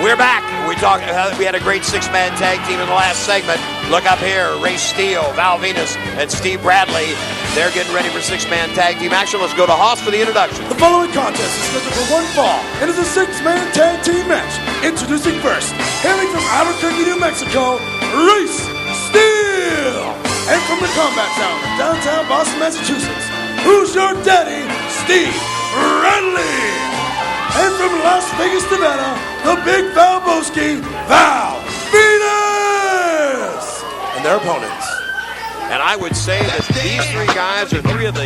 We're back. We had a great six-man tag team in the last segment. Look up here. Ray Steele, Val Venus, and Steve Bradley. They're getting ready for six-man tag team action. Let's go to Hoss for the introduction. The following contest is scheduled for one fall and is a six-man tag team match. Introducing first, hailing from Albuquerque, New Mexico, Ray Steele. And from the Combat Zone in downtown Boston, Massachusetts, who's your daddy, Steve Bradley. And from Las Vegas, Nevada, the Big Valboski, Val Venus. And their opponents. And I would say that these three guys are three of the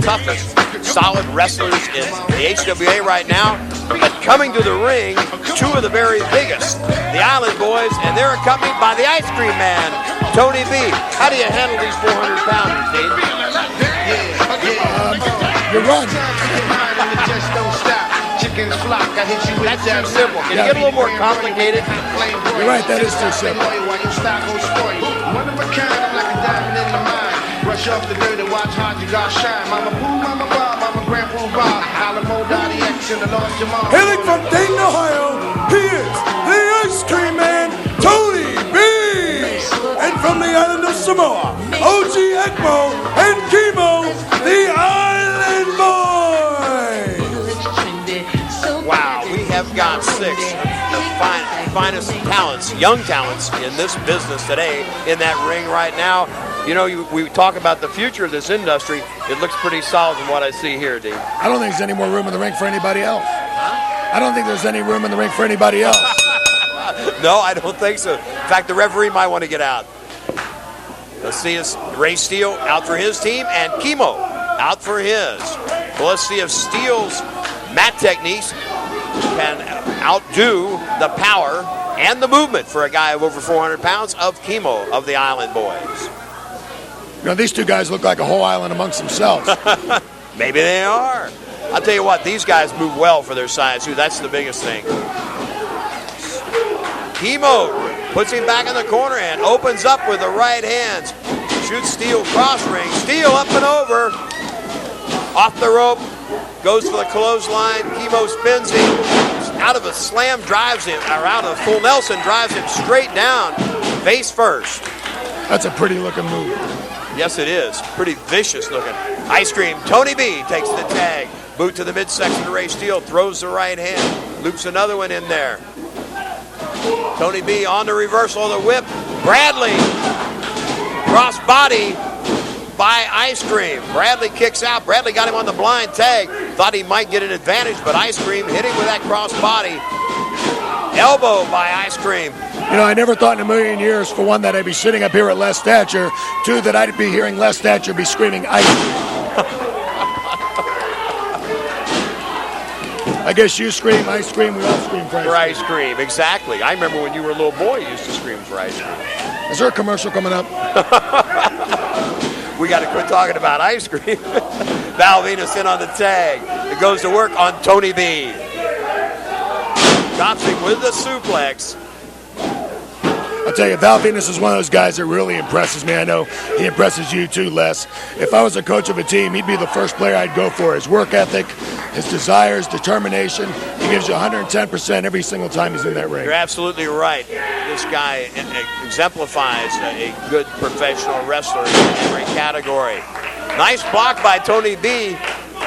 toughest, solid wrestlers in the HWA right now. But coming to the ring, two of the very biggest, the Island Boys, and they're accompanied by the Ice Cream Man, Tony B. How do you handle these 400-pounders, Dean? You run. That's too simple. Can you get a little more complicated? You're right, that is too simple. Brush off the dirt and watch how you got shine. Mama Pooh, Mama Bob, Mama Grandpa Bob, Alamo Dottie X and the Lord Jamal. Hailing from Dayton, Ohio, he is the Ice Cream Man, Tony B. And from the island of Samoa, OG Ekmo and Chemo, the Island Boys. Wow, we have got six of the finest talents, young talents in this business today in that ring right now. You know, we talk about the future of this industry. It looks pretty solid from what I see here, Dean. I don't think there's any more room in the ring for anybody else. I don't think there's any room in the ring for anybody else. No, I don't think so. In fact, the referee might want to get out. Let's see if Ray Steele out for his team and Chemo out for his. Well, let's see if Steele's mat techniques can outdo the power and the movement for a guy of over 400 pounds of Chemo of the Island Boys. You know, these two guys look like a whole island amongst themselves. Maybe they are. I'll tell you what, these guys move well for their size, too. That's the biggest thing. Chemo puts him back in the corner and opens up with the right hands. Shoots Steele cross ring. Steele up and over. Off the rope. Goes for the clothesline. Chemo spins him. Out of a slam, drives him. Or out of a full Nelson, drives him straight down. Face first. That's a pretty looking move. Yes, it is. Pretty vicious looking. Ice Cream. Tony B takes the tag. Boot to the midsection to Ray Steele. Throws the right hand. Loops another one in there. Tony B on the reversal of the whip. Bradley. Cross body by Ice Cream. Bradley kicks out. Bradley got him on the blind tag. Thought he might get an advantage, but Ice Cream hit him with that cross body. Elbow by Ice Cream. You know, I never thought in a million years, for one, that I'd be sitting up here at Les Thatcher. Two, that I'd be hearing Les Thatcher be screaming Ice Cream. I guess you scream, I scream, we all scream for Ice Cream. Exactly. I remember when you were a little boy, you used to scream for Ice Cream. Is there a commercial coming up? We got to quit talking about Ice Cream. Val Venus in on the tag. It goes to work on Tony B. Drops him with the suplex. I'll tell you, Val Venus is one of those guys that really impresses me. I know he impresses you too, Les. If I was a coach of a team, he'd be the first player I'd go for. His work ethic, his desires, determination. He gives you 110% every single time he's in that ring. You're absolutely right. This guy exemplifies a good professional wrestler in every category. Nice block by Tony B.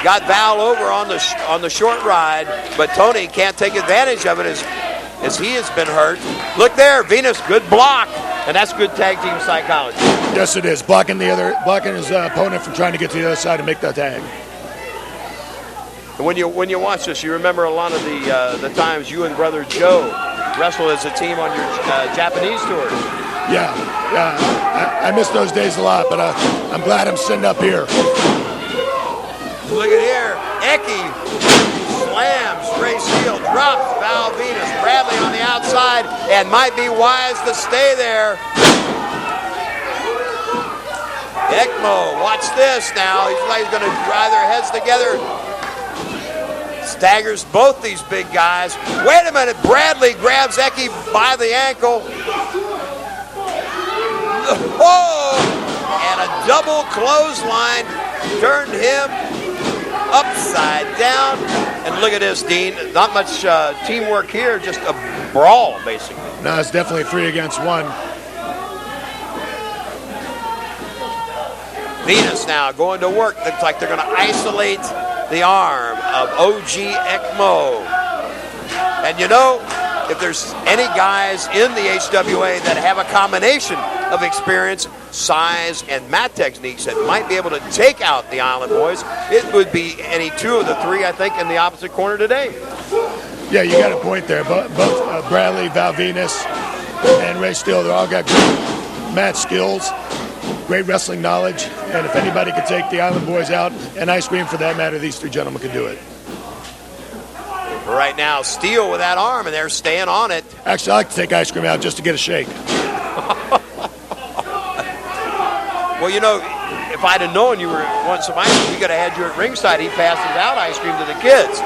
Got Val over on the short ride, but Tony can't take advantage of it as he has been hurt. Look there, Venus, good block, and that's good tag team psychology. Yes, it is. Blocking his opponent from trying to get to the other side and make the tag. And when you watch this, you remember a lot of the times you and Brother Joe wrestled as a team on your Japanese tours. Yeah, I miss those days a lot, but I'm glad I'm sitting up here. Look at here, Eki slams Ray Steele, drops Val Venus. Bradley on the outside, and might be wise to stay there. Ekmo, watch this now. He's going to drive their heads together. Staggers both these big guys. Wait a minute, Bradley grabs Eki by the ankle. Oh! And a double clothesline turned him upside down. And look at this, Dean. Not much teamwork here, just a brawl, basically. No, it's definitely 3 against 1. Venus now going to work. Looks like they're going to isolate the arm of OG Ekmo. And you know, if there's any guys in the HWA that have a combination of experience, size, and mat techniques that might be able to take out the Island Boys, it would be any 2 of the 3, I think, in the opposite corner today. Yeah, you got a point there. Both Bradley, Val Venus, and Ray Steele, they all got great mat skills, great wrestling knowledge, and if anybody could take the Island Boys out, and Ice Cream for that matter, these 3 gentlemen could do it. Right now, Steele with that arm, and they're staying on it. Actually, I like to take Ice Cream out just to get a shake. Well, you know, if I'd have known you were wanting some ice cream, we could have had you at ringside. He passes out ice cream to the kids.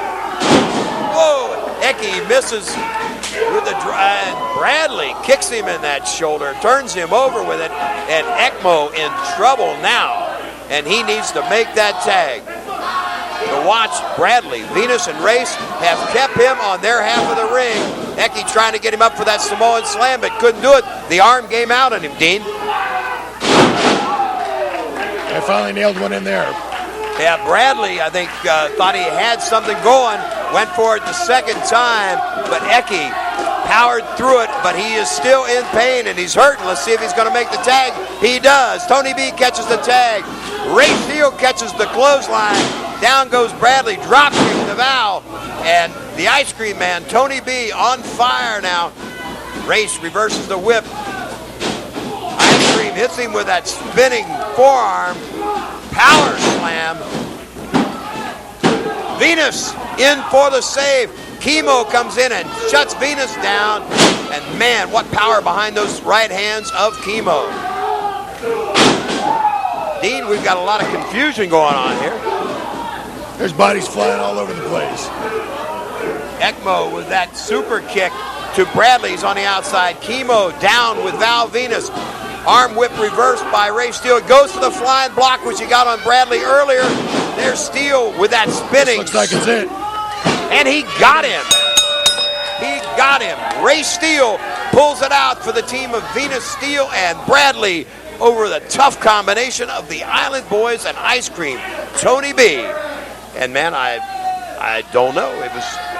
Whoa! Eki misses with the drive. Bradley kicks him in that shoulder, turns him over with it, and Ekmo in trouble now, and he needs to make that tag. To watch Bradley, Venus, and Race have kept him on their half of the ring. Eki trying to get him up for that Samoan slam, but couldn't do it. The arm came out on him, Dean. I finally nailed one in there. Yeah, Bradley, I think, thought he had something going, went for it the second time, but Eki powered through it, but he is still in pain and he's hurting. Let's see if he's going to make the tag. He does. Tony B catches the tag. Ray Steele catches the clothesline. Down goes Bradley, drops him to Val, and the Ice Cream Man, Tony B, on fire now. Race reverses the whip. Ice Cream hits him with that spinning forearm. Power slam. Venus in for the save. Chemo comes in and shuts Venus down. And man, what power behind those right hands of Chemo. Dean, we've got a lot of confusion going on here. There's bodies flying all over the place. Ekmo with that super kick to Bradley's on the outside. Chemo down with Val Venus. Arm whip reversed by Ray Steele. It goes to the flying block, which he got on Bradley earlier. There's Steele with that spinning. Looks like it's it. And he got him. He got him. Ray Steele pulls it out for the team of Venus, Steele, and Bradley over the tough combination of the Island Boys and Ice Cream. Tony B. And man, I don't know.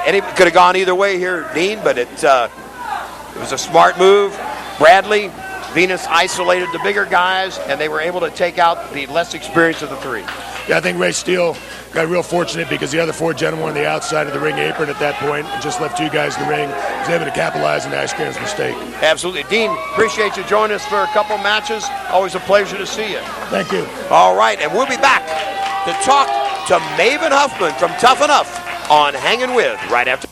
It could have gone either way here, Dean, but it was a smart move. Bradley, Venus isolated the bigger guys, and they were able to take out the less experienced of the 3. Yeah, I think Ray Steele got real fortunate because the other 4 gentlemen were on the outside of the ring apron at that point and just left 2 guys in the ring. He was able to capitalize on Ice Cream's mistake. Absolutely. Dean, appreciate you joining us for a couple matches. Always a pleasure to see you. Thank you. All right, and we'll be back to talk to Maven Huffman from Tough Enough on Hanging With right after.